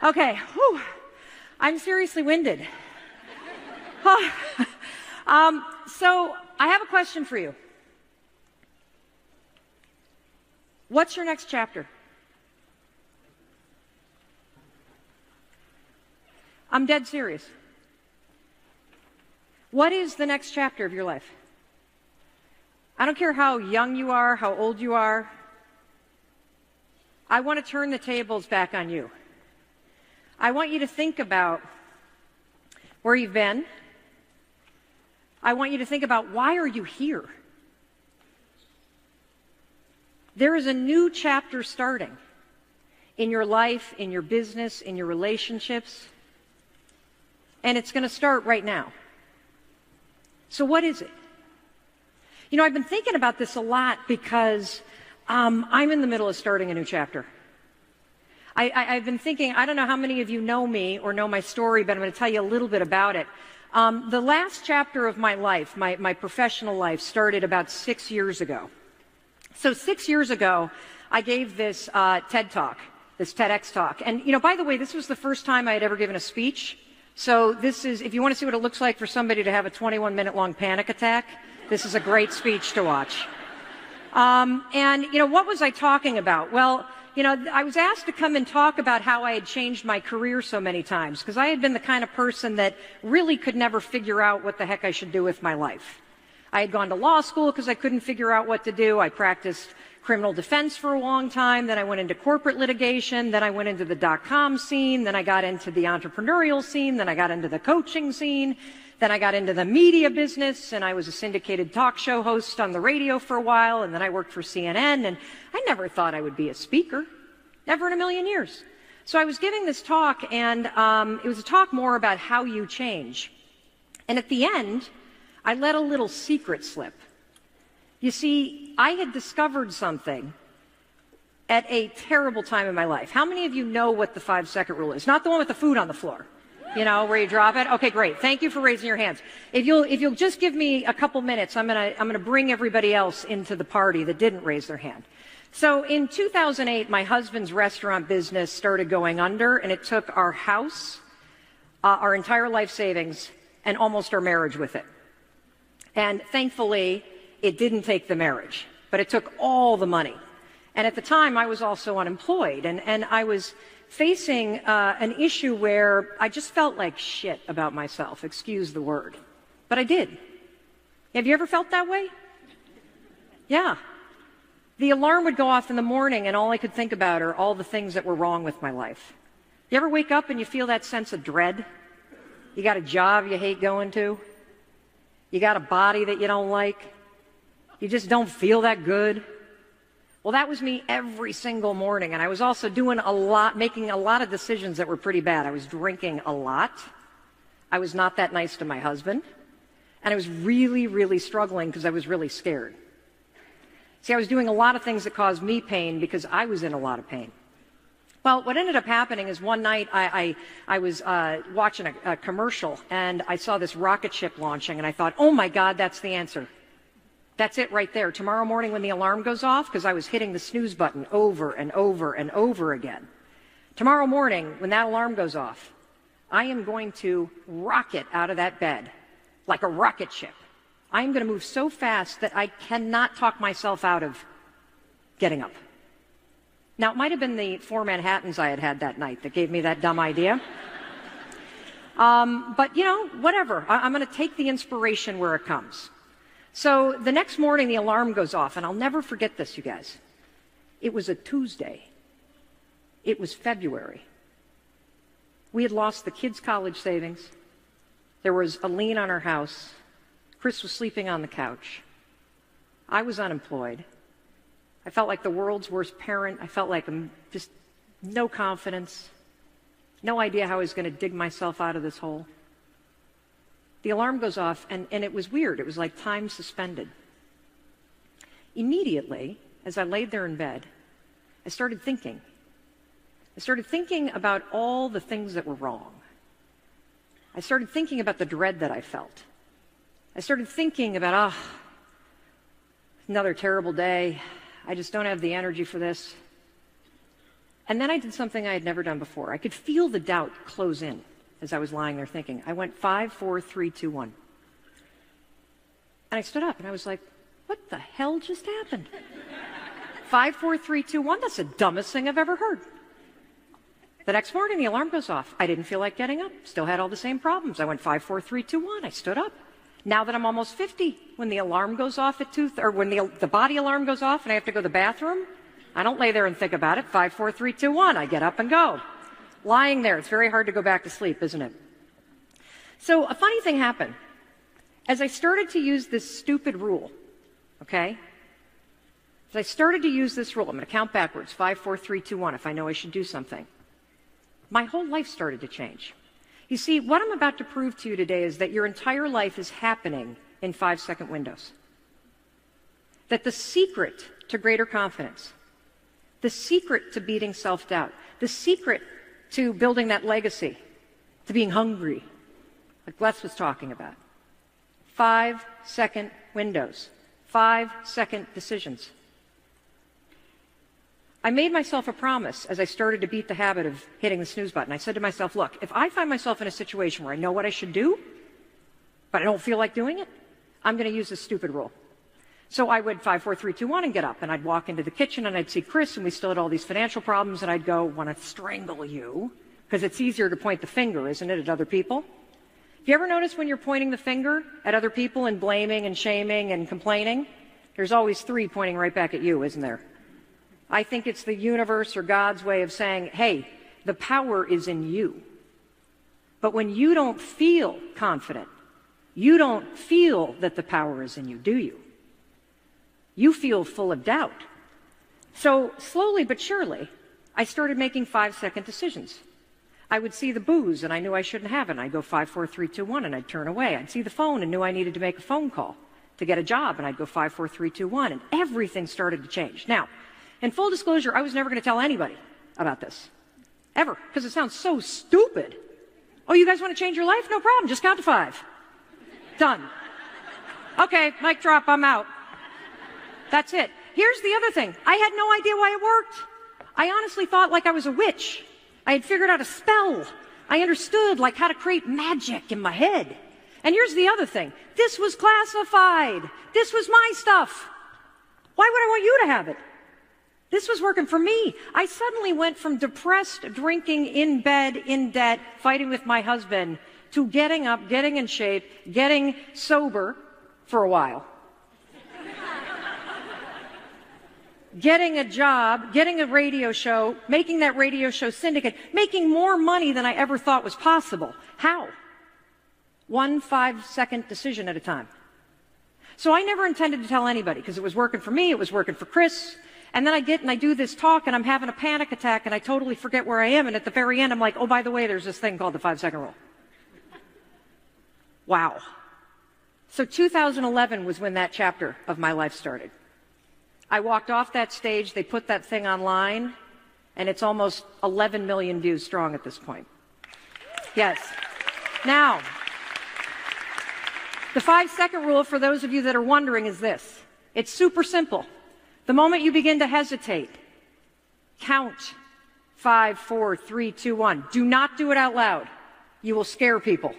Okay, whew. I'm seriously winded. So I have a question for you. What's your next chapter? I'm dead serious. What is the next chapter of your life? I don't care how young you are, how old you are. I want to turn the tables back on you. I want you to think about where you've been. I want you to think about, why are you here? There is a new chapter starting in your life, in your business, in your relationships, and it's going to start right now. So what is it? You know, I've been thinking about this a lot because I'm in the middle of starting a new chapter. I've been thinking, I don't know how many of you know me or know my story, but I'm going to tell you a little bit about it. The last chapter of my life, my professional life, started about 6 years ago. So 6 years ago, I gave this TED Talk, this TEDx talk. And, you know, by the way, this was the first time I had ever given a speech. So this is, if you want to see what it looks like for somebody to have a 21-minute-long panic attack, this is a great speech to watch. And, you know, what was I talking about? Well, you know, I was asked to come and talk about how I had changed my career so many times, because I had been the kind of person that really could never figure out what the heck I should do with my life. I had gone to law school because I couldn't figure out what to do. I practiced criminal defense for a long time. Then I went into corporate litigation. Then I went into the dot-com scene. Then I got into the entrepreneurial scene. Then I got into the coaching scene. Then I got into the media business, and I was a syndicated talk show host on the radio for a while, and then I worked for CNN, and I never thought I would be a speaker. Never in a million years. So I was giving this talk, and it was a talk more about how you change. And at the end, I let a little secret slip. You see, I had discovered something at a terrible time in my life. How many of you know what the 5-second rule is? Not the one with the food on the floor, you know, where you drop it. Okay, great. Thank you for raising your hands. If you'll just give me a couple minutes, I'm gonna bring everybody else into the party that didn't raise their hand. So in 2008, my husband's restaurant business started going under, and it took our house, our entire life savings, and almost our marriage with it. And thankfully, it didn't take the marriage, but it took all the money. And at the time, I was also unemployed, and I was facing an issue where I just felt like shit about myself, excuse the word. But I did. Have you ever felt that way? Yeah. The alarm would go off in the morning, and all I could think about are all the things that were wrong with my life. You ever wake up and you feel that sense of dread? You got a job you hate going to? You got a body that you don't like? You just don't feel that good? Well, that was me every single morning, and I was also making a lot of decisions that were pretty bad. I was drinking a lot. I was not that nice to my husband. And I was really, really struggling because I was really scared. See, I was doing a lot of things that caused me pain because I was in a lot of pain. Well, what ended up happening is one night I was watching a commercial, and I saw this rocket ship launching, and I thought, oh my God, that's the answer. That's it right there. Tomorrow morning when the alarm goes off, because I was hitting the snooze button over and over and over again. Tomorrow morning when that alarm goes off, I am going to rocket out of that bed like a rocket ship. I am going to move so fast that I cannot talk myself out of getting up. Now, it might have been the 4 Manhattans I had had that night that gave me that dumb idea. But, you know, whatever. I'm going to take the inspiration where it comes. So the next morning, the alarm goes off, and I'll never forget this, you guys. It was a Tuesday. It was February. We had lost the kids' college savings. There was a lien on our house. Chris was sleeping on the couch. I was unemployed. I felt like the world's worst parent. I felt like just no confidence, no idea how I was going to dig myself out of this hole. The alarm goes off, and it was weird. It was like time suspended. Immediately, as I laid there in bed, I started thinking. I started thinking about all the things that were wrong. I started thinking about the dread that I felt. I started thinking about, another terrible day. I just don't have the energy for this. And then I did something I had never done before. I could feel the doubt close in as I was lying there thinking. I went 5, 4, 3, 2, 1. And I stood up and I was like, what the hell just happened? 5, 4, 3, 2, 1. That's the dumbest thing I've ever heard. The next morning, the alarm goes off. I didn't feel like getting up. Still had all the same problems. I went 5, 4, 3, 2, 1. I stood up. Now that I'm almost 50, when the alarm goes off at 2, or when the body alarm goes off and I have to go to the bathroom, I don't lay there and think about it. 5, 4, 3, 2, 1. I get up and go. Lying there, it's very hard to go back to sleep, isn't it? So a funny thing happened. As I started to use this stupid rule, okay? As I started to use this rule, I'm going to count backwards, 5, 4, 3, 2, 1, if I know I should do something. My whole life started to change. You see, what I'm about to prove to you today is that your entire life is happening in 5-second windows. That the secret to greater confidence, the secret to beating self-doubt, the secret to building that legacy, to being hungry, like Les was talking about, 5-second windows, 5-second decisions. I made myself a promise as I started to beat the habit of hitting the snooze button. I said to myself, look, if I find myself in a situation where I know what I should do, but I don't feel like doing it, I'm going to use this stupid rule. So I would 5, 4, 3, 2, 1 and get up, and I'd walk into the kitchen and I'd see Chris, and we still had all these financial problems, and I'd go, want to strangle you, because it's easier to point the finger, isn't it, at other people? Have you ever noticed when you're pointing the finger at other people and blaming and shaming and complaining, there's always 3 pointing right back at you, isn't there? I think it's the universe or God's way of saying, hey, the power is in you. But when you don't feel confident, you don't feel that the power is in you, do you? You feel full of doubt. So slowly but surely, I started making 5-second decisions. I would see the booze and I knew I shouldn't have it. And I'd go 5, 4, 3, 2, 1 and I'd turn away. I'd see the phone and knew I needed to make a phone call to get a job, and I'd go 5, 4, 3, 2, 1, and everything started to change. Now, in full disclosure, I was never going to tell anybody about this, ever, because it sounds so stupid. Oh, you guys want to change your life? No problem. Just count to 5. Done. Okay, mic drop, I'm out. That's it. Here's the other thing. I had no idea why it worked. I honestly thought like I was a witch. I had figured out a spell. I understood like how to create magic in my head. And here's the other thing. This was classified. This was my stuff. Why would I want you to have it? This was working for me. I suddenly went from depressed, drinking, in bed, in debt, fighting with my husband, to getting up, getting in shape, getting sober for a while, getting a job, getting a radio show, making that radio show syndicate, making more money than I ever thought was possible. How? 1 5-second decision at a time. So I never intended to tell anybody because it was working for me, it was working for Chris. And then I get and I do this talk and I'm having a panic attack and I totally forget where I am. And at the very end, I'm like, oh, by the way, there's this thing called the 5-second rule. Wow. So 2011 was when that chapter of my life started. I walked off that stage, they put that thing online, and it's almost 11 million views strong at this point. Yes. Now, the 5-second rule, for those of you that are wondering, is this. It's super simple. The moment you begin to hesitate, count 5, 4, 3, 2, 1. Do not do it out loud. You will scare people.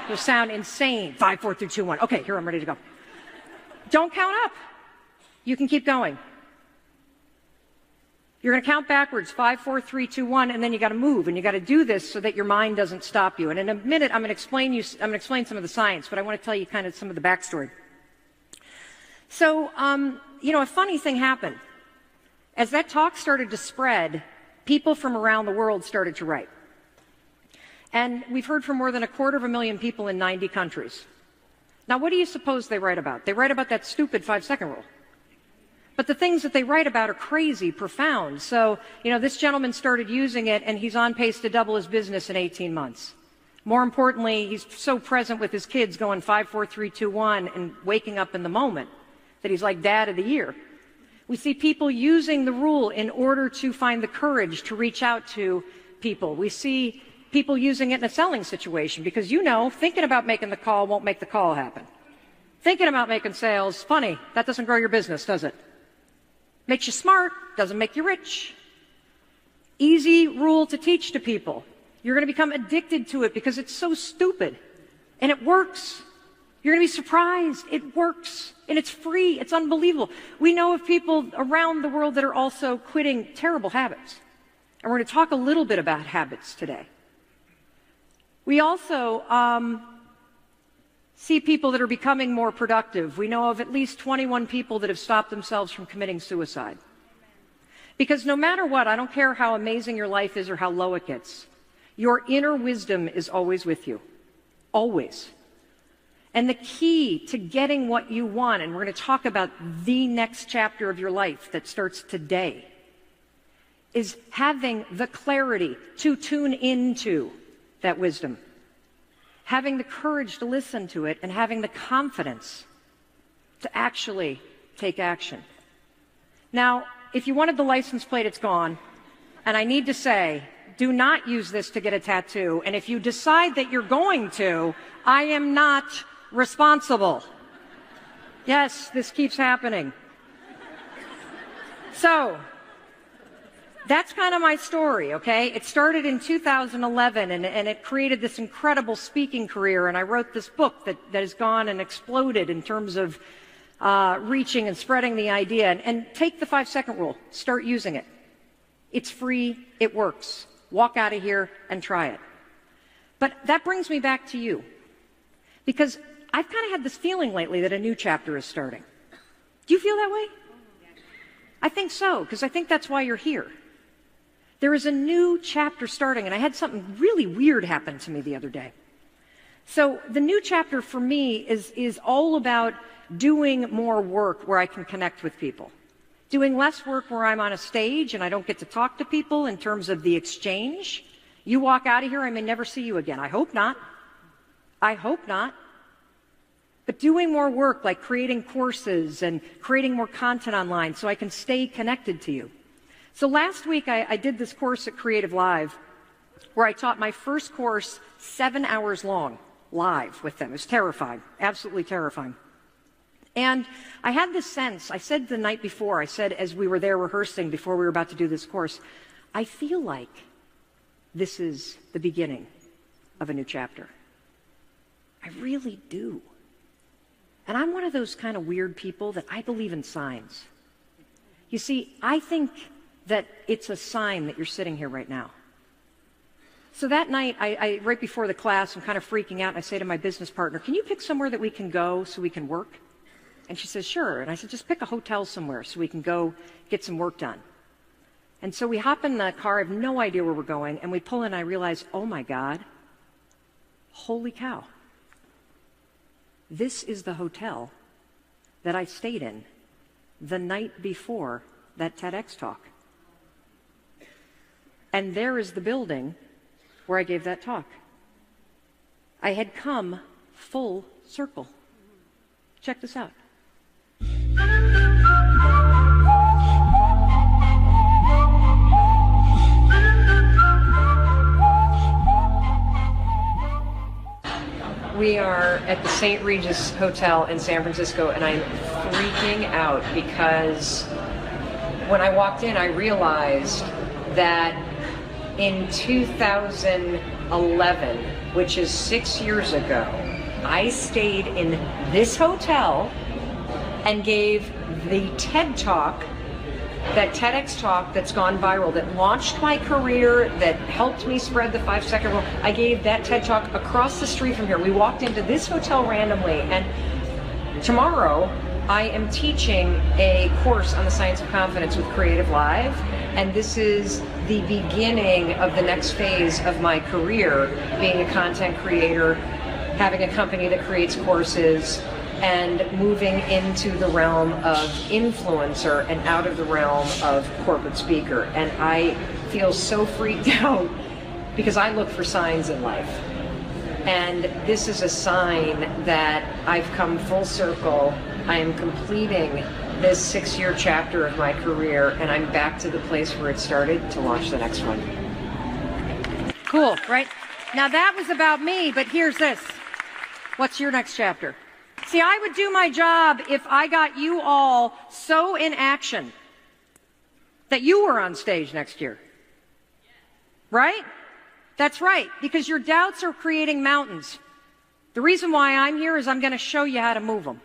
You'll sound insane. 5, 4, 3, 2, 1. Okay, here, I'm ready to go. Don't count up. You can keep going. You're going to count backwards, 5, 4, 3, 2, 1, and then you got to move, and you got to do this so that your mind doesn't stop you. And in a minute, I'm going to explain some of the science, but I want to tell you kind of some of the backstory. So, a funny thing happened. As that talk started to spread, people from around the world started to write. And we've heard from more than 250,000 people in 90 countries. Now, what do you suppose they write about? They write about that stupid 5-second rule. But the things that they write about are crazy, profound. So, this gentleman started using it, and he's on pace to double his business in 18 months. More importantly, he's so present with his kids going 5, 4, 3, 2, 1 and waking up in the moment that he's like dad of the year. We see people using the rule in order to find the courage to reach out to people. We see people using it in a selling situation because, thinking about making the call won't make the call happen. Thinking about making sales, funny, that doesn't grow your business, does it? Makes you smart, doesn't make you rich. Easy rule to teach to people. You're going to become addicted to it because it's so stupid. And it works. You're going to be surprised. It works. And it's free. It's unbelievable. We know of people around the world that are also quitting terrible habits. And we're going to talk a little bit about habits today. We also see people that are becoming more productive. We know of at least 21 people that have stopped themselves from committing suicide. Because no matter what, I don't care how amazing your life is or how low it gets, your inner wisdom is always with you. Always. And the key to getting what you want, and we're going to talk about the next chapter of your life that starts today, is having the clarity to tune into that wisdom, having the courage to listen to it, and having the confidence to actually take action. Now, if you wanted the license plate, it's gone. And I need to say, do not use this to get a tattoo. And if you decide that you're going to, I am not responsible. Yes, this keeps happening. So, that's kind of my story, okay? It started in 2011, and it created this incredible speaking career, and I wrote this book that has gone and exploded in terms of reaching and spreading the idea. And take the 5-second rule. Start using it. It's free. It works. Walk out of here and try it. But that brings me back to you, because I've kind of had this feeling lately that a new chapter is starting. Do you feel that way? I think so, because I think that's why you're here. There is a new chapter starting, and I had something really weird happen to me the other day. So the new chapter for me is all about doing more work where I can connect with people. Doing less work where I'm on a stage and I don't get to talk to people in terms of the exchange. You walk out of here, I may never see you again. I hope not. I hope not. But doing more work like creating courses and creating more content online so I can stay connected to you. So last week I did this course at Creative Live where I taught my first course 7 hours long, live with them. It was terrifying, absolutely terrifying. And I had this sense, I said the night before, I said as we were there rehearsing before we were about to do this course, I feel like this is the beginning of a new chapter. I really do. And I'm one of those kind of weird people that I believe in signs. You see, I think that it's a sign that you're sitting here right now. So that night, I right before the class, I'm kind of freaking out, and I say to my business partner, can you pick somewhere that we can go so we can work? And she says, sure. And I said, just pick a hotel somewhere so we can go get some work done. And so we hop in the car, I have no idea where we're going, and we pull in, and I realize, oh my God, holy cow. This is the hotel that I stayed in the night before that TEDx talk. And there is the building where I gave that talk. I had come full circle. Check this out. We are at the St. Regis Hotel in San Francisco, and I'm freaking out because when I walked in, I realized that in 2011, which is 6 years ago, I stayed in this hotel and gave the TED Talk, that TEDx talk that's gone viral, that launched my career, that helped me spread the 5-second rule. I gave that TED Talk across the street from here. We walked into this hotel randomly, and tomorrow I am teaching a course on the science of confidence with Creative Live, and this is the beginning of the next phase of my career, being a content creator, having a company that creates courses, and moving into the realm of influencer and out of the realm of corporate speaker. And I feel so freaked out because I look for signs in life. And this is a sign that I've come full circle. I am completing this 6-year chapter of my career, and I'm back to the place where it started to launch the next one. Cool, right? Now that was about me, but here's this. What's your next chapter? See, I would do my job if I got you all so in action that you were on stage next year. right? That's right, because your doubts are creating mountains. The reason why I'm here is I'm going to show you how to move them.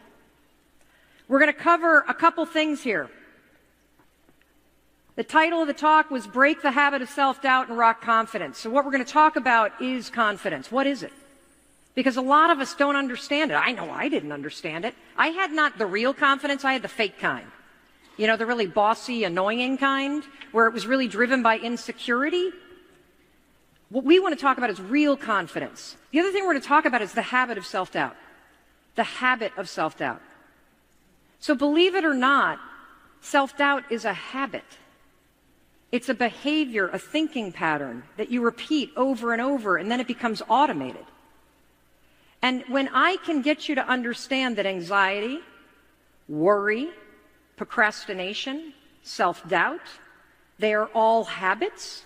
We're going to cover a couple things here. The title of the talk was Break the Habit of Self-Doubt and Rock Confidence. So what we're going to talk about is confidence. What is it? Because a lot of us don't understand it. I know I didn't understand it. I had not the real confidence, I had the fake kind. You know, the really bossy, annoying kind, where it was really driven by insecurity. What we want to talk about is real confidence. The other thing we're going to talk about is the habit of self-doubt. The habit of self-doubt. So believe it or not, self-doubt is a habit. It's a behavior, a thinking pattern that you repeat over and over, and then it becomes automated. And when I can get you to understand that anxiety, worry, procrastination, self-doubt, they are all habits,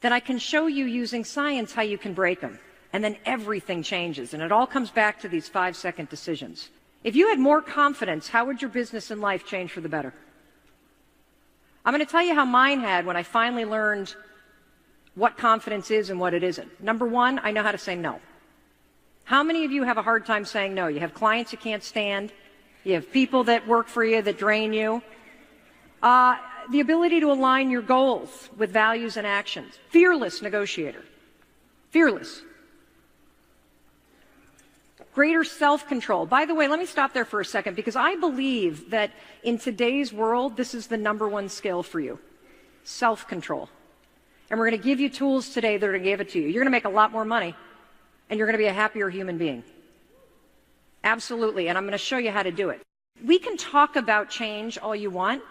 then I can show you using science how you can break them. And then everything changes. And it all comes back to these 5-second decisions. If you had more confidence, how would your business and life change for the better? I'm going to tell you how mine had when I finally learned what confidence is and what it isn't. Number one, I know how to say no. How many of you have a hard time saying no? You have clients you can't stand. You have people that work for you that drain you. The ability to align your goals with values and actions. Fearless negotiator. Fearless. Greater self-control. By the way, let me stop there for a second because I believe that in today's world, this is the number one skill for you. Self-control. And we're going to give you tools today that are going to give it to you. You're going to make a lot more money and you're going to be a happier human being. Absolutely. And I'm going to show you how to do it. We can talk about change all you want,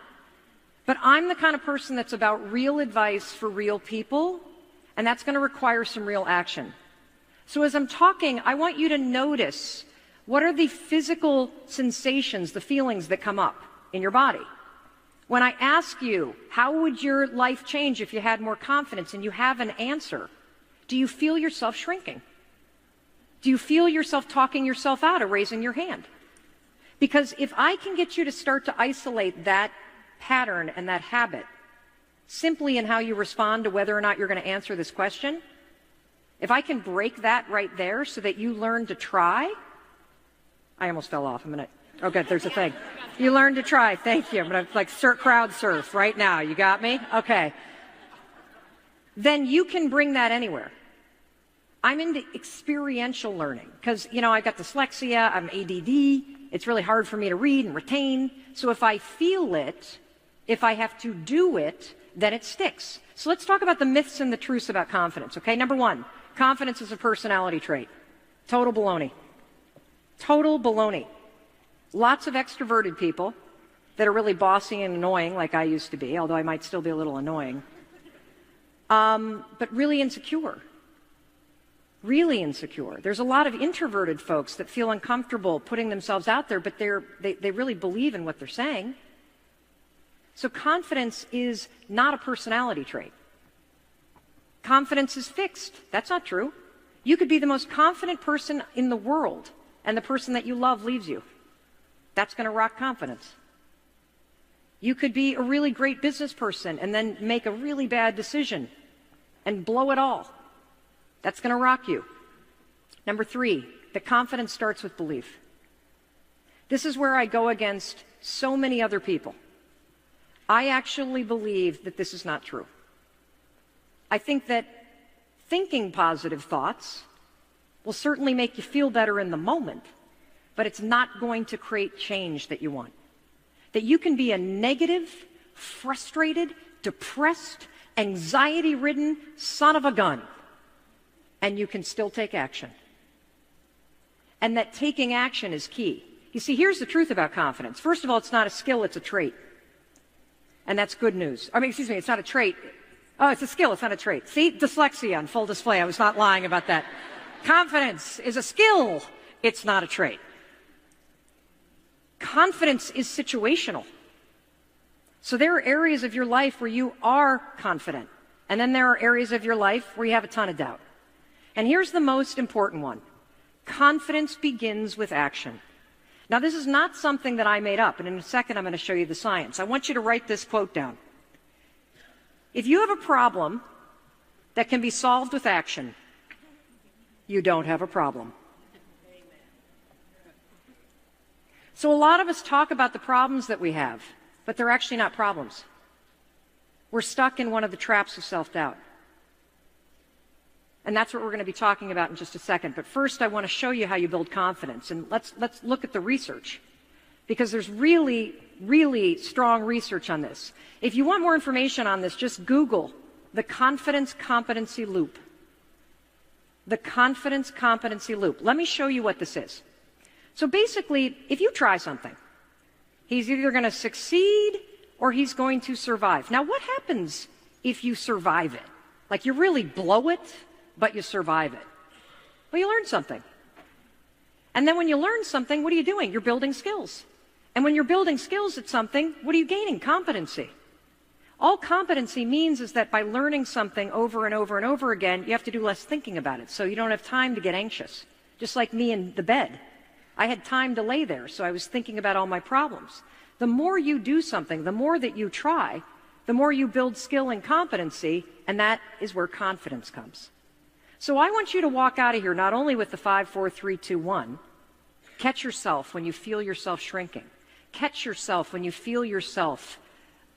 but I'm the kind of person that's about real advice for real people, and that's going to require some real action. So as I'm talking, I want you to notice what are the physical sensations, the feelings that come up in your body. When I ask you, how would your life change if you had more confidence, and you have an answer, do you feel yourself shrinking? Do you feel yourself talking yourself out or raising your hand? Because if I can get you to start to isolate that pattern and that habit simply in how you respond to whether or not you're going to answer this question, if I can break that right there so that you learn to try, I almost fell off. Oh, good, there's a thing. You learn to try. Thank you. I'm going to crowd surf right now. You got me? Okay. Then you can bring that anywhere. I'm into experiential learning because, you know, I got dyslexia, I'm ADD, it's really hard for me to read and retain. So if I feel it, if I have to do it, then it sticks. So let's talk about the myths and the truths about confidence, okay? Number one, confidence is a personality trait. Total baloney. Total baloney. Lots of extroverted people that are really bossy and annoying like I used to be, although I might still be a little annoying, but really insecure. Really insecure. There's a lot of introverted folks that feel uncomfortable putting themselves out there, but they really believe in what they're saying. So confidence is not a personality trait. Confidence is fixed. That's not true. You could be the most confident person in the world, and the person that you love leaves you. That's going to rock confidence. You could be a really great business person and then make a really bad decision and blow it all. That's going to rock you. Number three, the confidence starts with belief. This is where I go against so many other people. I actually believe that this is not true. I think that thinking positive thoughts will certainly make you feel better in the moment, but it's not going to create change that you want. That you can be a negative, frustrated, depressed, anxiety-ridden son of a gun, and you can still take action. And that taking action is key. You see, here's the truth about confidence. First of all, it's not a skill, it's a trait. And that's good news. It's not a trait. Oh, it's a skill, it's not a trait. See, dyslexia on full display. I was not lying about that. Confidence is a skill, it's not a trait. Confidence is situational. So there are areas of your life where you are confident. And then there are areas of your life where you have a ton of doubt. And here's the most important one. Confidence begins with action. Now, this is not something that I made up, and in a second I'm going to show you the science. I want you to write this quote down. If you have a problem that can be solved with action, you don't have a problem. So a lot of us talk about the problems that we have, but they're actually not problems. We're stuck in one of the traps of self-doubt. And that's what we're going to be talking about in just a second. But first, I want to show you how you build confidence. And let's look at the research, because there's really, really strong research on this. If you want more information on this, just Google the confidence competency loop. The confidence competency loop. Let me show you what this is. So basically, if you try something, he's either going to succeed or he's going to survive. Now, what happens if you survive it? Like you really blow it, but you survive it. Well, you learn something. And then when you learn something, what are you doing? You're building skills. And when you're building skills at something, what are you gaining? Competency. All competency means is that by learning something over and over and over again, you have to do less thinking about it, so you don't have time to get anxious. Just like me in the bed. I had time to lay there, so I was thinking about all my problems. The more you do something, the more that you try, the more you build skill and competency, and that is where confidence comes. So I want you to walk out of here not only with the 5, 4, 3, 2, 1. Catch yourself when you feel yourself shrinking. Catch yourself when you feel yourself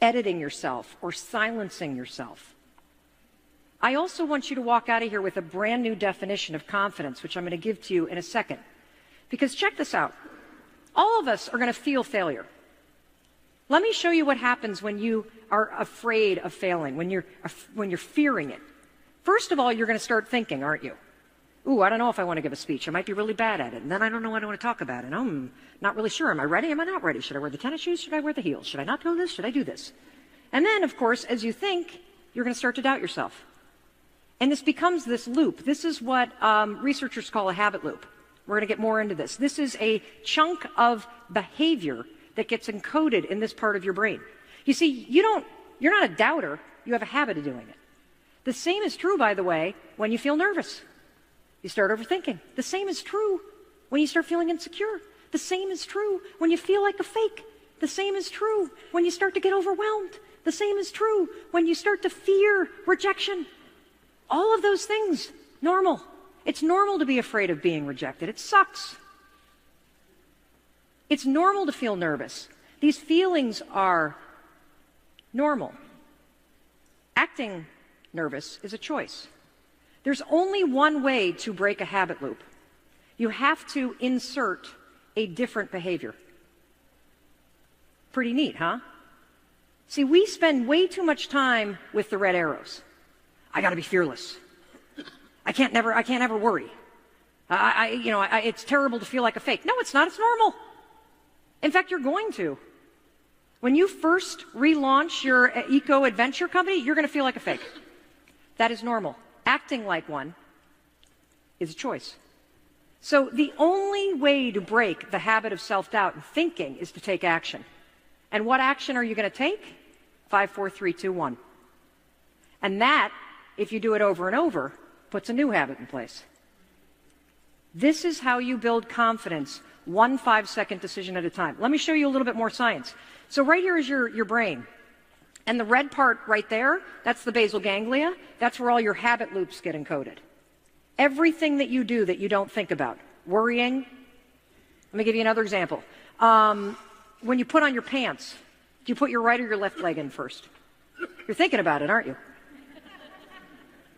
editing yourself or silencing yourself. I also want you to walk out of here with a brand new definition of confidence, which I'm going to give to you in a second. Because check this out. All of us are going to feel failure. Let me show you what happens when you are afraid of failing, when you're fearing it. First of all, you're going to start thinking, aren't you? Ooh, I don't know if I want to give a speech. I might be really bad at it. And then I don't know what I want to talk about. And I'm not really sure. Am I ready? Am I not ready? Should I wear the tennis shoes? Should I wear the heels? Should I not do this? Should I do this? And then, of course, as you think, you're going to start to doubt yourself. And this becomes this loop. This is what researchers call a habit loop. We're going to get more into this. This is a chunk of behavior that gets encoded in this part of your brain. You see, you're not a doubter. You have a habit of doing it. The same is true, by the way, when you feel nervous. You start overthinking. The same is true when you start feeling insecure. The same is true when you feel like a fake. The same is true when you start to get overwhelmed. The same is true when you start to fear rejection. All of those things, normal. It's normal to be afraid of being rejected. It sucks. It's normal to feel nervous. These feelings are normal. Acting nervous is a choice. There's only one way to break a habit loop. You have to insert a different behavior. Pretty neat, huh? See, we spend way too much time with the red arrows. I got to be fearless. I can't ever worry. It's terrible to feel like a fake. No, it's not. It's normal. In fact, you're going to. When you first relaunch your eco-adventure company, you're going to feel like a fake. That is normal. Acting like one is a choice. So the only way to break the habit of self-doubt and thinking is to take action. And what action are you going to take? 5, 4, 3, 2, 1. And that, if you do it over and over, puts a new habit in place. This is how you build confidence, one 5-second decision at a time. Let me show you a little bit more science. So right here is your brain. And the red part right there, that's the basal ganglia. That's where all your habit loops get encoded. Everything that you do that you don't think about. Worrying. Let me give you another example. When you put on your pants, do you put your right or your left leg in first? You're thinking about it, aren't you?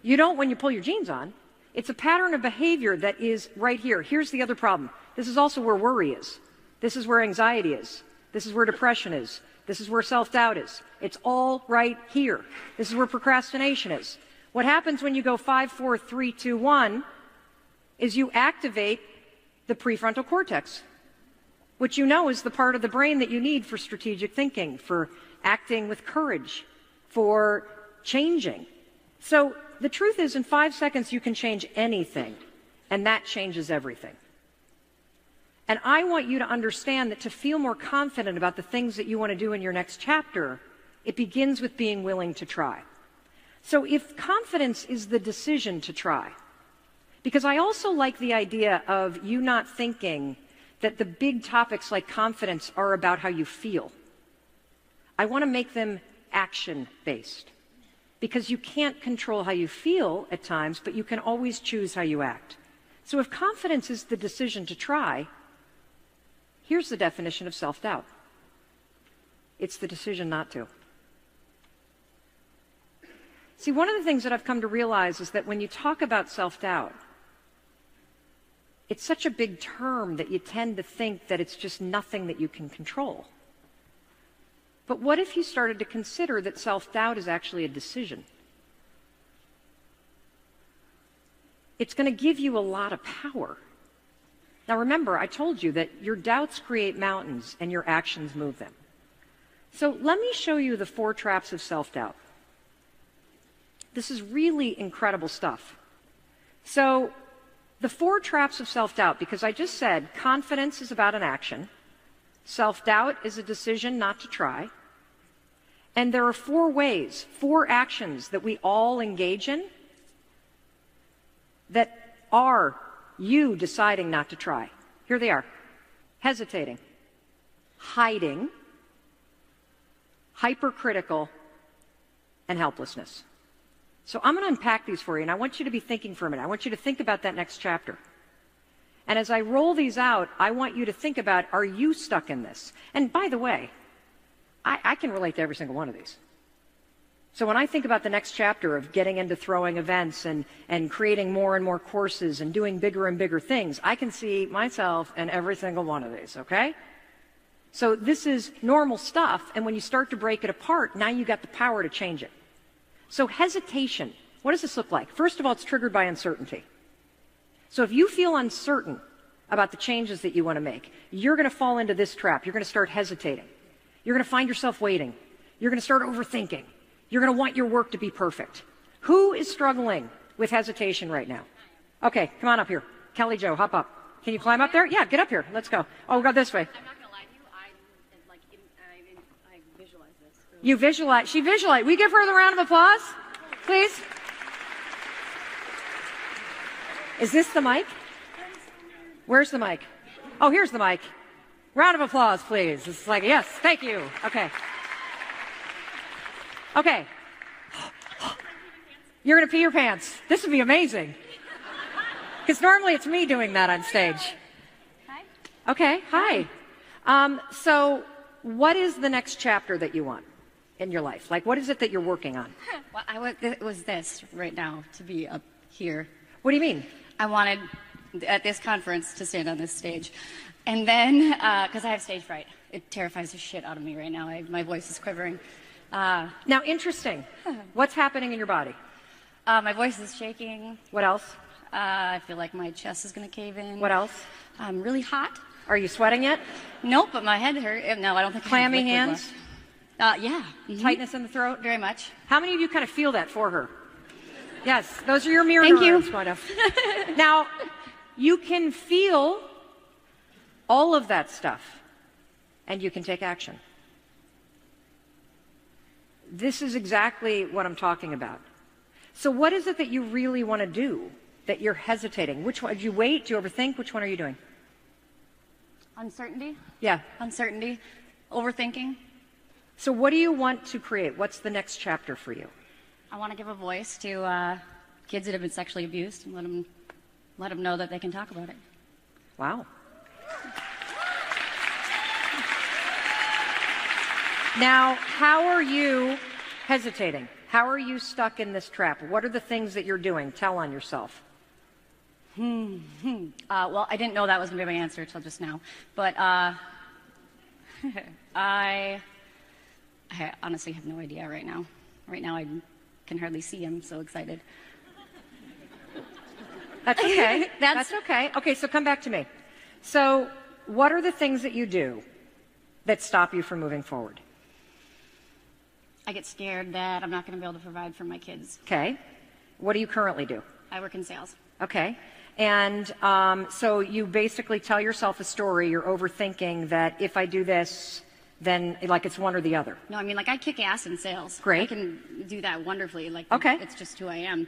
You don't when you pull your jeans on. It's a pattern of behavior that is right here. Here's the other problem. This is also where worry is. This is where anxiety is. This is where depression is. This is where self-doubt is. It's all right here. This is where procrastination is. What happens when you go 5, 4, 3, 2, 1 is you activate the prefrontal cortex, which you know is the part of the brain that you need for strategic thinking, for acting with courage, for changing. So the truth is, in 5 seconds, you can change anything, and that changes everything. And I want you to understand that to feel more confident about the things that you want to do in your next chapter, it begins with being willing to try. So if confidence is the decision to try, because I also like the idea of you not thinking that the big topics like confidence are about how you feel. I want to make them action-based. because you can't control how you feel at times, but you can always choose how you act. So if confidence is the decision to try, here's the definition of self-doubt. It's the decision not to. See, one of the things that I've come to realize is that when you talk about self-doubt, it's such a big term that you tend to think that it's just nothing that you can control. But what if you started to consider that self-doubt is actually a decision? It's going to give you a lot of power. Now remember, I told you that your doubts create mountains and your actions move them. So let me show you the 4 traps of self-doubt. This is really incredible stuff. So the 4 traps of self-doubt, because I just said confidence is about an action, self-doubt is a decision not to try, and there are 4 ways, 4 actions that we all engage in that are you deciding not to try. Here they are: hesitating, hiding, hypercritical, and helplessness. So I'm going to unpack these for you, and I want you to be thinking for a minute. I want you to think about that next chapter. And as I roll these out, I want you to think about, are you stuck in this? And by the way, I can relate to every single one of these. So when I think about the next chapter of getting into throwing events and creating more and more courses and doing bigger and bigger things, I can see myself in every single one of these, okay? So this is normal stuff, and when you start to break it apart, now you got the power to change it. So hesitation, what does this look like? First of all, it's triggered by uncertainty. So if you feel uncertain about the changes that you want to make, you're going to fall into this trap. You're going to start hesitating. You're going to find yourself waiting. You're going to start overthinking. You're going to want your work to be perfect. Who is struggling with hesitation right now? Okay, come on up here. Kelly Jo, hop up. Can you climb up there? Yeah, get up here. Let's go. Oh, we'll go this way. I'm not going to lie to you. I visualize this. You visualize. She visualized. We give her the round of applause, please. Is this the mic? Where's the mic? Oh, here's the mic. Round of applause, please. It's like, yes, thank you. Okay. Okay. You're going to pee your pants. This would be amazing. Because normally it's me doing that on stage. Hi. Okay, hi. So what is the next chapter that you want in your life? Like, what is it that you're working on? Well, it was this right now, to be up here. What do you mean? I wanted, at this conference, to stand on this stage. And then, because I have stage fright. It terrifies the shit out of me right now. My voice is quivering. Now, interesting. What's happening in your body? My voice is shaking. What else? I feel like my chest is going to cave in. What else? I'm really hot. Are you sweating yet? Nope, but my head hurt. No, I don't think I have Clammy liquid hands? left. Yeah. Mm-hmm. Tightness in the throat? Very much. How many of you kind of feel that for her? Yes, those are your mirror Thank neurons, you. kind of. Now, you can feel all of that stuff, and you can take action. This is exactly what I'm talking about. So what is it that you really want to do that you're hesitating? Which one? Do you wait? Do you overthink? Which one are you doing? Uncertainty. Yeah. Uncertainty. Overthinking. So what do you want to create? What's the next chapter for you? I want to give a voice to kids that have been sexually abused and let them know that they can talk about it. Wow. Now, how are you hesitating? How are you stuck in this trap? What are the things that you're doing? Tell on yourself. Well, I didn't know that was going to be my answer until just now. But I honestly have no idea right now. Right now, I can hardly see. I'm so excited. That's okay. That's okay. Okay, so come back to me. So what are the things that you do that stop you from moving forward? I get scared that I'm not going to be able to provide for my kids. Okay. What do you currently do? I work in sales. Okay. And so you basically tell yourself a story. You're overthinking that if I do this, then like it's one or the other. No, I mean, like I kick ass in sales. Great. I can do that wonderfully. Like, okay. It's just who I am.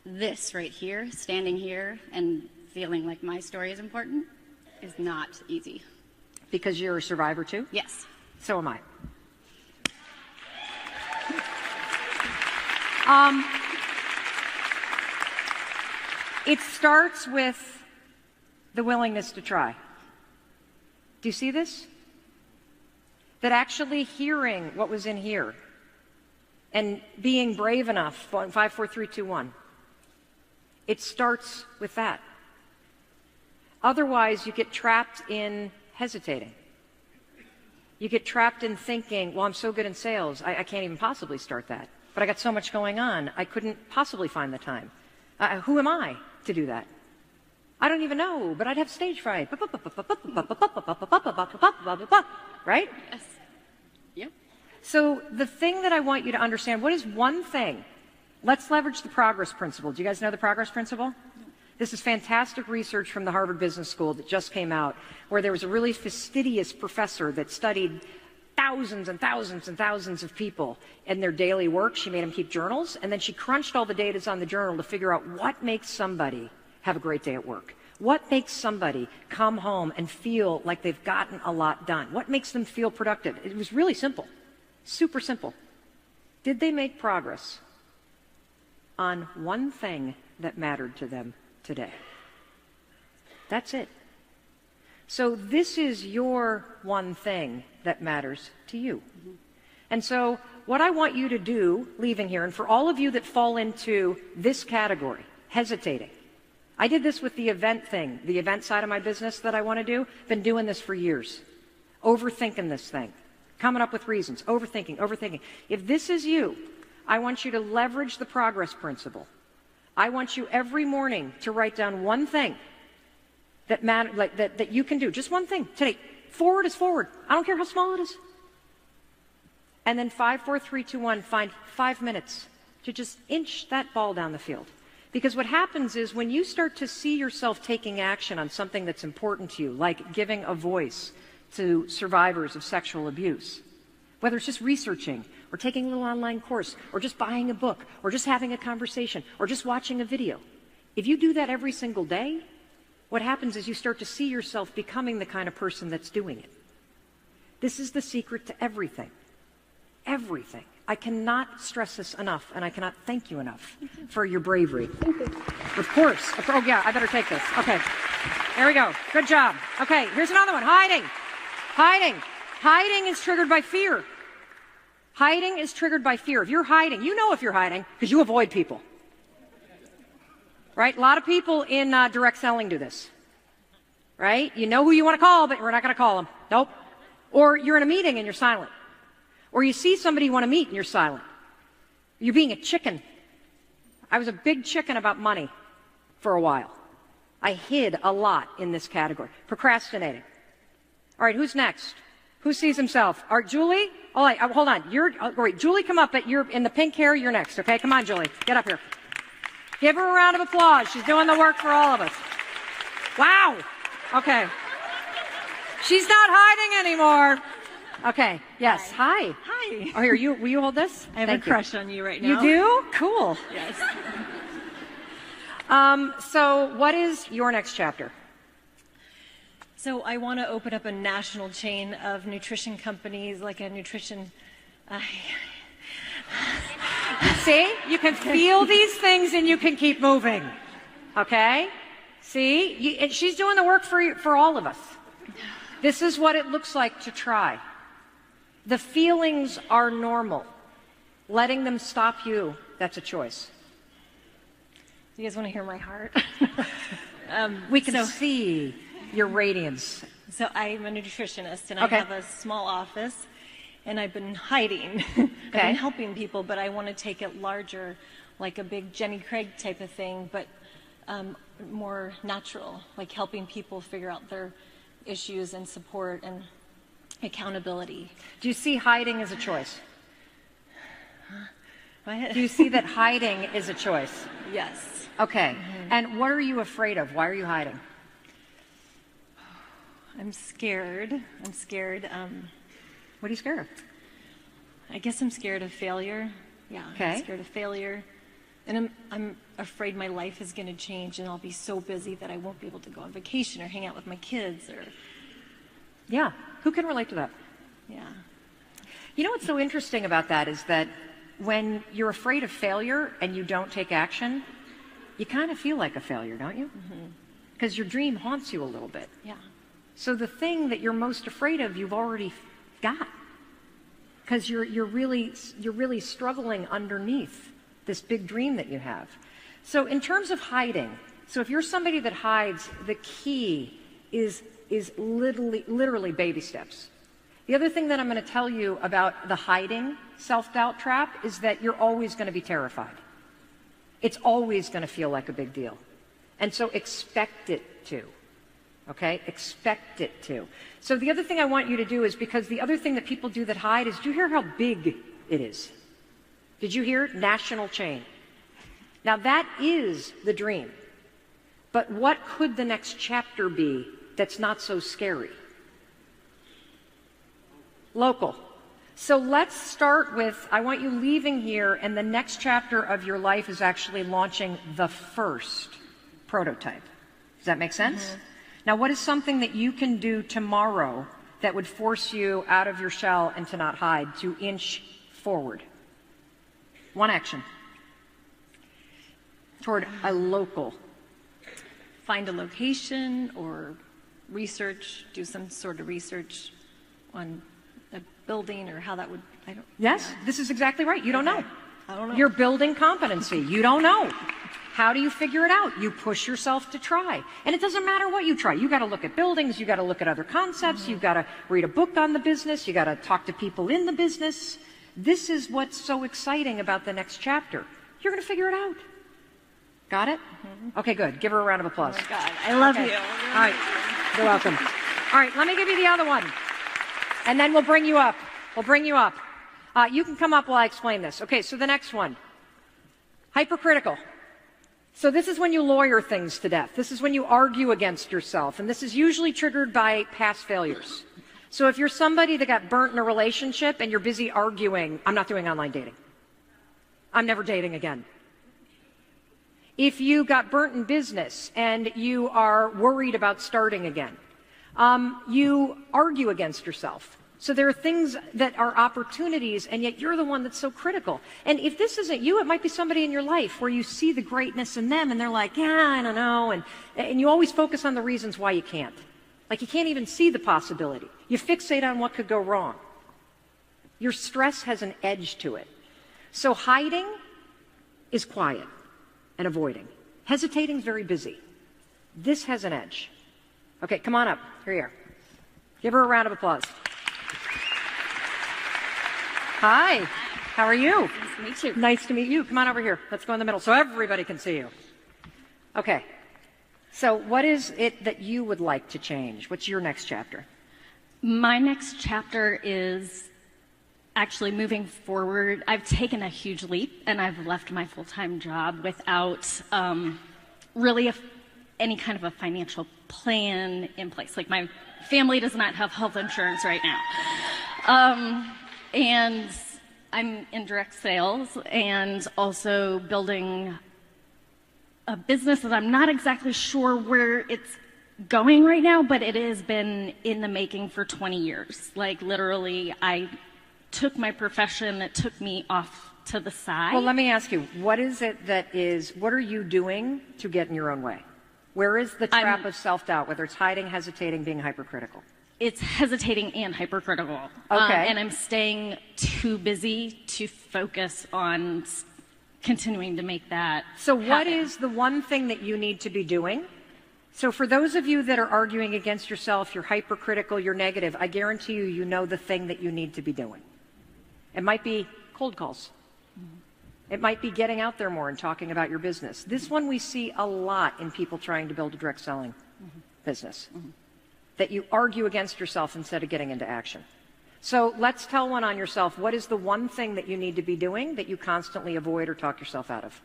This right here, standing here and feeling like my story is important, is not easy. Because you're a survivor too? Yes. So am I. It starts with the willingness to try. Do you see this? That actually hearing what was in here and being brave enough, 5, 4, 3, 2, 1. It starts with that. Otherwise, you get trapped in hesitating. You get trapped in thinking, well, I'm so good in sales, I can't even possibly start that. But I got so much going on, I couldn't possibly find the time. Who am I to do that? I don't even know, but I'd have stage fright. Right? Yes. Yep. So the thing that I want you to understand, what is one thing? Let's leverage the progress principle. Do you guys know the progress principle? This is fantastic research from the Harvard Business School that just came out, where there was a really fastidious professor that studied thousands and thousands and thousands of people in their daily work. She made them keep journals, and then she crunched all the data on the journal to figure out what makes somebody have a great day at work. What makes somebody come home and feel like they've gotten a lot done? What makes them feel productive? It was really simple, super simple. Did they make progress on one thing that mattered to them today? That's it. So this is your one thing that matters to you. And so what I want you to do leaving here, and for all of you that fall into this category, hesitating. I did this with the event thing, the event side of my business that I want to do. Been doing this for years. Overthinking this thing. Coming up with reasons. Overthinking. If this is you, I want you to leverage the progress principle. I want you every morning to write down one thing that that you can do. Just one thing today. Forward is forward. I don't care how small it is. And then 5, 4, 3, 2, 1, find 5 minutes to just inch that ball down the field. Because what happens is when you start to see yourself taking action on something that's important to you, like giving a voice to survivors of sexual abuse, whether it's just researching or taking a little online course or just buying a book or just having a conversation or just watching a video, if you do that every single day, what happens is you start to see yourself becoming the kind of person that's doing it. This is the secret to everything. Everything. I cannot stress this enough, and I cannot thank you enough for your bravery. Of course. Oh, yeah, I better take this. Okay. There we go. Good job. Okay, here's another one. Hiding. Hiding is triggered by fear. Hiding is triggered by fear. If you're hiding, you know if you're hiding because you avoid people. Right? A lot of people in direct selling do this. Right? You know who you want to call, but we're not going to call them. Nope. Or you're in a meeting and you're silent. Or you see somebody you want to meet and you're silent. You're being a chicken. I was a big chicken about money for a while. I hid a lot in this category. Procrastinating. All right, who's next? Who sees himself? All right, Julie? All right, hold on. Wait, Julie, come up. You're in the pink hair. You're next, okay? Come on, Julie. Get up here. Give her a round of applause. She's doing the work for all of us. Wow. Okay. She's not hiding anymore. Okay. Yes. Hi. Hi. Oh, here. Will you hold this? I have a crush on you right now. You do? Cool. Yes. So what is your next chapter? So I want to open up a national chain of nutrition companies, like a nutrition. See? You can feel these things and you can keep moving. Okay? See? And she's doing the work for all of us. This is what it looks like to try. The feelings are normal. Letting them stop you, that's a choice. You guys want to hear my heart? We can see your radiance. So I'm a nutritionist, and I have a small office, and I've been hiding. I've been helping people, but I want to take it larger, like a big Jenny Craig type of thing, but more natural, like helping people figure out their issues and support and accountability. Do you see hiding as a choice? What? Do you see that hiding is a choice? Yes. Okay. Mm-hmm. And what are you afraid of? Why are you hiding? I'm scared. What are you scared of? I guess I'm scared of failure. Yeah. Okay. I'm scared of failure. And I'm afraid my life is going to change and I'll be so busy that I won't be able to go on vacation or hang out with my kids or... Yeah. Who can relate to that? Yeah. You know what's so interesting about that is that when you're afraid of failure and you don't take action, you kind of feel like a failure, don't you? Because your dream haunts you a little bit. Yeah. So the thing that you're most afraid of, you've already got. Because you're really struggling underneath this big dream that you have. So in terms of hiding, so if you're somebody that hides, the key is literally baby steps. The other thing that I'm going to tell you about the hiding self-doubt trap is that you're always going to be terrified. It's always going to feel like a big deal. And so expect it to. Okay? Expect it to. So the other thing I want you to do is, because the other thing that people do that hide is, do you hear how big it is? Did you hear it? National chain. Now that is the dream. But what could the next chapter be that's not so scary? Local. So let's start with, I want you leaving here, and the next chapter of your life is actually launching the first prototype. Does that make sense? Now, what is something that you can do tomorrow that would force you out of your shell and to not hide, to inch forward? One action toward a local. Find a location or research, do some sort of research on a building or how that would, I don't. Yes, yeah. this is exactly right. You don't know. I don't know. You're building competency. You don't know. How do you figure it out? You push yourself to try. And it doesn't matter what you try. You got to look at buildings. You got to look at other concepts. You've got to read a book on the business. You got to talk to people in the business. This is what's so exciting about the next chapter. You're going to figure it out. Got it? Okay, good. Give her a round of applause. Oh my God, I love you. All right. You're welcome. All right, let me give you the other one. And then we'll bring you up. We'll bring you up. You can come up while I explain this. Okay, so the next one. Hypercritical. So this is when you lawyer things to death. This is when you argue against yourself. And this is usually triggered by past failures. So if you're somebody that got burnt in a relationship and you're busy arguing, I'm not doing online dating. I'm never dating again. If you got burnt in business and you are worried about starting again, you argue against yourself. So there are things that are opportunities, and yet you're the one that's so critical. And if this isn't you, it might be somebody in your life where you see the greatness in them, and they're like, yeah, I don't know. And you always focus on the reasons why you can't. Like you can't even see the possibility. You fixate on what could go wrong. Your stress has an edge to it. So hiding is quiet and avoiding. Hesitating is very busy. This has an edge. Okay, come on up. Here you are. Give her a round of applause. Hi, how are you? Nice to meet you. Nice to meet you. Come on over here. Let's go in the middle so everybody can see you. Okay, so what is it that you would like to change? What's your next chapter? My next chapter is actually moving forward. I've taken a huge leap, and I've left my full-time job without really any kind of a financial plan in place. Like my family does not have health insurance right now. And I'm in direct sales and also building a business that I'm not exactly sure where it's going right now, but it has been in the making for 20 years. Like literally, I took my profession, it took me off to the side. Well, let me ask you, what are you doing to get in your own way? Where is the trap of self-doubt, whether it's hiding, hesitating, being hypercritical? It's hesitating and hypercritical. Okay. And I'm staying too busy to focus on continuing to make that So what happen. is the one thing that you need to be doing? So for those of you that are arguing against yourself, you're hypercritical, you're negative, I guarantee you, you know the thing that you need to be doing. It might be cold calls. It might be getting out there more and talking about your business. This one we see a lot in people trying to build a direct selling business. That you argue against yourself instead of getting into action. So let's tell one on yourself, what is the one thing that you need to be doing that you constantly avoid or talk yourself out of?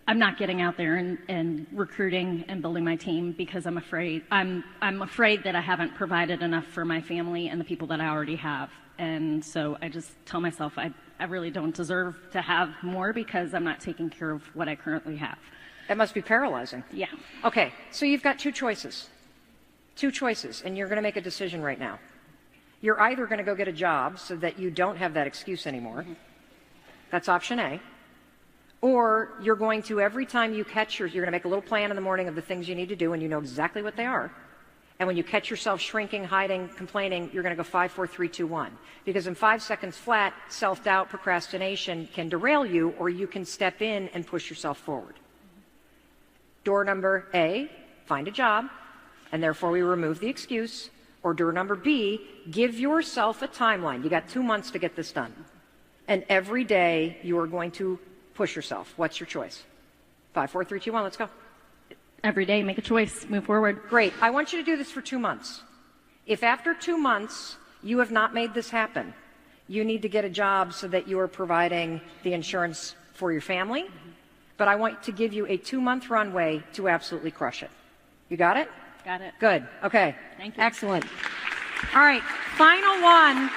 I'm not getting out there and recruiting and building my team because I'm afraid. I'm afraid that I haven't provided enough for my family and the people that I already have. And so I just tell myself I really don't deserve to have more because I'm not taking care of what I currently have. That must be paralyzing. Yeah. Okay, so you've got two choices. Two choices, and you're going to make a decision right now. You're either going to go get a job so that you don't have that excuse anymore, That's option A. Or you're going to, every time you catch you're going to make a little plan in the morning of the things you need to do, and you know exactly what they are. And when you catch yourself shrinking, hiding, complaining, you're going to go 5, 4, 3, 2, 1. Because in 5 seconds flat, self-doubt, procrastination can derail you, or you can step in and push yourself forward. Door number A, find a job, and therefore we remove the excuse. Or door number B, give yourself a timeline. You got 2 months to get this done. And every day you are going to push yourself. What's your choice? 5, 4, 3, 2, 1, let's go. Every day, make a choice, move forward. Great. I want you to do this for 2 months. If after 2 months you have not made this happen, you need to get a job so that you are providing the insurance for your family. But I want to give you a 2-month runway to absolutely crush it. You got it? Got it. Good. Okay. Thank you. Excellent. All right. Final one.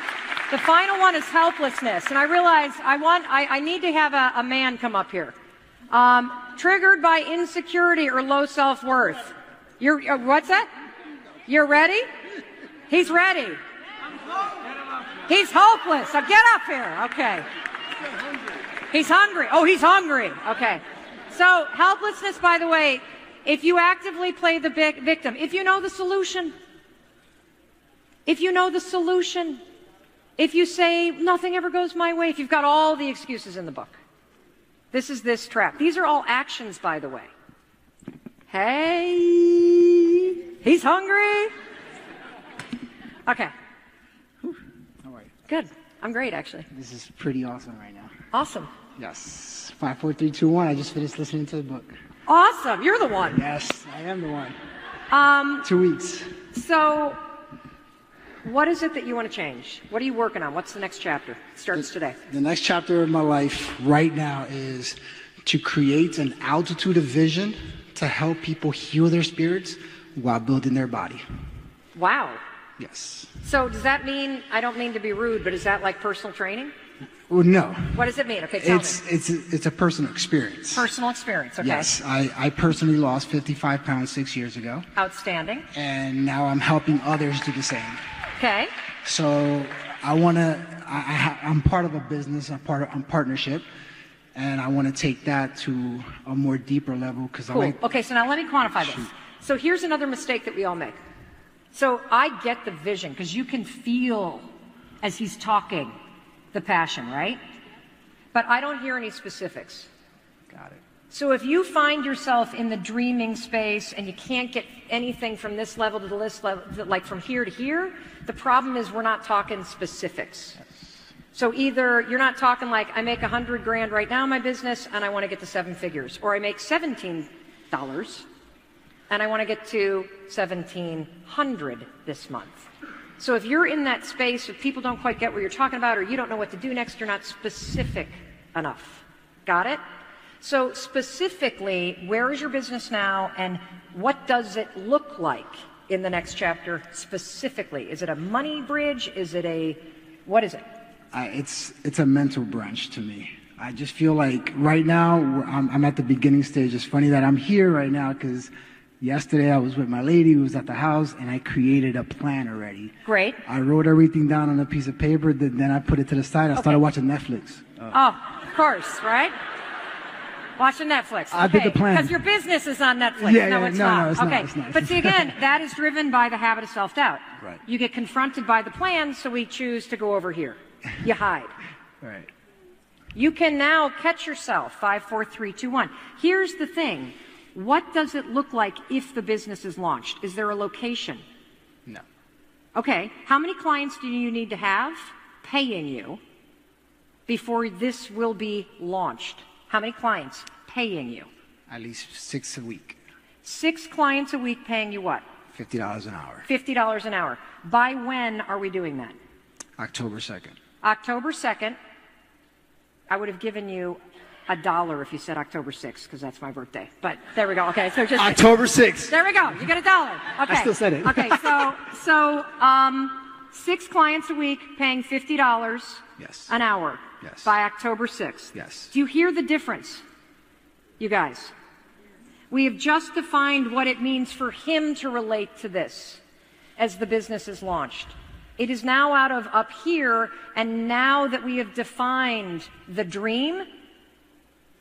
The final one is helplessness. And I realize I need to have a man come up here. Triggered by insecurity or low self-worth. What's that? You're ready? He's ready. He's hopeless. So get up here. Okay. He's hungry. Oh, he's hungry. Okay. So helplessness, by the way, if you actively play the victim, if you know the solution, if you say nothing ever goes my way, if you've got all the excuses in the book, this is this trap. These are all actions, by the way. Hey, he's hungry. Okay. How are you? Good. I'm great, actually. This is pretty awesome right now. Awesome. Yes. 5, 4, 3, 2, 1. I just finished listening to the book. Awesome. You're the one. Yes, I am the one. 2 weeks. So, what is it that you want to change? What are you working on? What's the next chapter? It starts today. The next chapter of my life right now is to create an altitude of vision to help people heal their spirits while building their body. Wow. Yes. So does that mean, I don't mean to be rude, but is that like personal training? Well, no. What does it mean? Okay, tell me. It's a personal experience. Personal experience, okay. Yes. I personally lost 55 pounds 6 years ago. Outstanding. And now I'm helping others do the same. Okay. So I'm part of a business, I'm partnership, and I want to take that to a more deeper level because cool. Okay, so now let me quantify this. So here's another mistake that we all make. So I get the vision because you can feel as he's talking the passion, right? But I don't hear any specifics. Got it. So if you find yourself in the dreaming space and you can't get anything from this level to this level, like from here to here, the problem is we're not talking specifics. Yes. So either you're not talking like, I make $100,000 right now in my business and I want to get to 7 figures, or I make $17 and I want to get to $1,700 this month. So if you're in that space, if people don't quite get what you're talking about, or you don't know what to do next, you're not specific enough. Got it? So specifically, where is your business now, and what does it look like in the next chapter specifically? Is it a money bridge? Is it what is it? It's a mental brunch to me. I just feel like right now I'm at the beginning stage. It's funny that I'm here right now because yesterday I was with my lady who was at the house, and I created a plan already. Great. I wrote everything down on a piece of paper, then I put it to the side. I started watching Netflix. Oh, of course, right? Watching Netflix. I did the plan. Because your business is on Netflix. No, it's not. No, it's okay. not. It's not. But see, again, that is driven by the habit of self-doubt. Right. You get confronted by the plan, so we choose to go over here. You hide. Right. You can now catch yourself. 5, 4, 3, 2, 1. Here's the thing. What does it look like if the business is launched? Is there a location? No. Okay. How many clients do you need to have paying you before this will be launched? How many clients paying you? At least 6 a week. 6 clients a week paying you what? $50 an hour. $50 an hour. By when are we doing that? October 2nd. October 2nd. I would have given you $1 if you said October 6th, because that's my birthday. But there we go. Okay, so just October 6th. There we go. You get $1. Okay. I still said it. Okay, so 6 clients a week paying $50 Yes. an hour. Yes. By October 6th. Yes. Do you hear the difference, you guys? We have just defined what it means for him to relate to this as the business is launched. It is now out of up here, and now that we have defined the dream,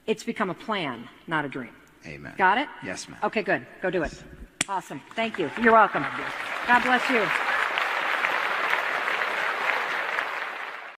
it's become a plan, not a dream. Amen. Got it? Yes, ma'am. Okay, good. Go do it. Awesome. Thank you. You're welcome. God bless you.